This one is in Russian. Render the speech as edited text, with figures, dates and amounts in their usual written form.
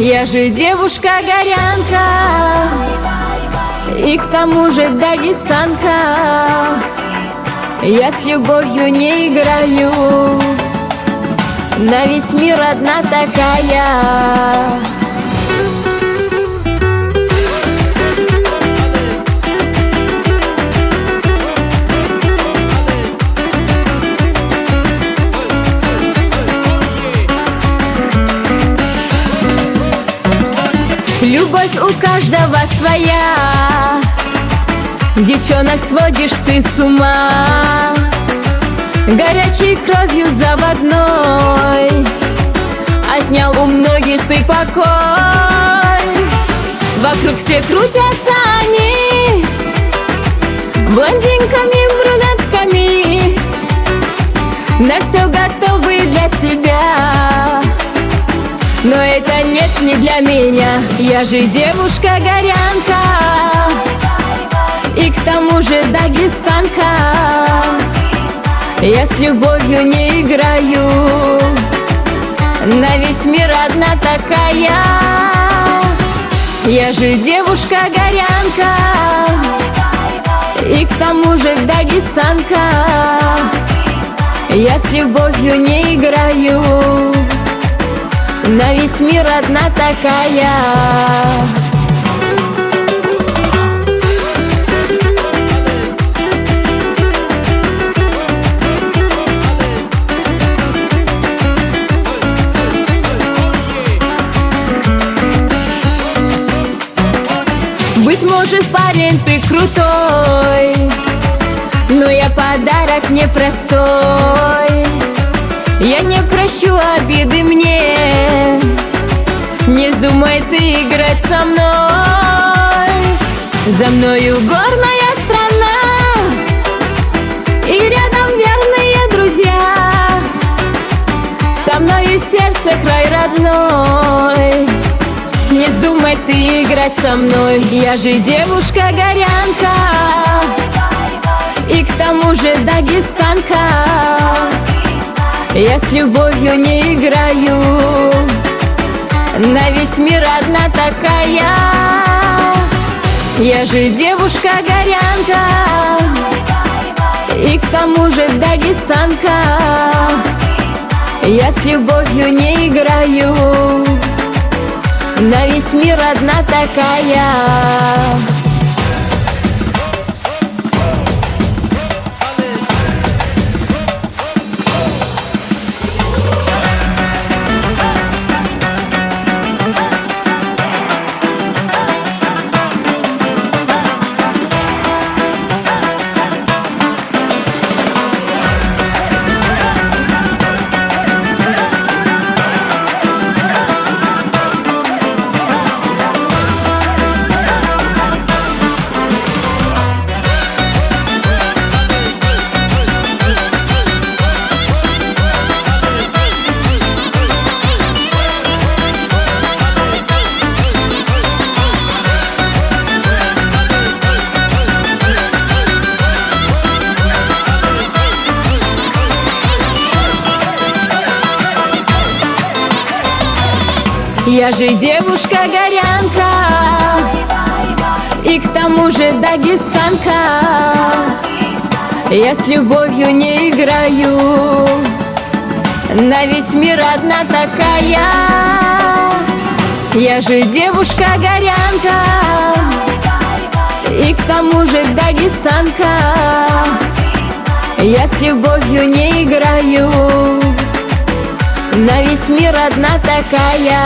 Я же девушка-горянка, и к тому же дагестанка. Я с любовью не играю, на весь мир одна такая. Любовь у каждого своя, девчонок сводишь ты с ума. Горячей кровью заводной отнял у многих ты покой. Вокруг все крутятся они, блондинками, брюнетками, на все готовы для тебя. Но это нет, не для меня. Я же девушка-горянка, и к тому же дагестанка. Я с любовью не играю, на весь мир одна такая. Я же девушка-горянка, и к тому же дагестанка. Я с любовью не играю, на весь мир одна такая. Быть может, парень, ты крутой, но я подарок непростой. Я не прощу обиды мне, не вздумай ты играть со мной. За мною горная страна, и рядом верные друзья. Со мною сердце край родной, не вздумай ты играть со мной. Я же девушка-горянка, и к тому же дагестанка. Я с любовью не играю, на весь мир одна такая. Я же девушка-горянка, и к тому же дагестанка. Я с любовью не играю, на весь мир одна такая. Я же девушка-горянка, и к тому же дагестанка. Я с любовью не играю, на весь мир одна такая. Я же девушка-горянка, и к тому же дагестанка. Я с любовью не играю, на весь мир одна такая.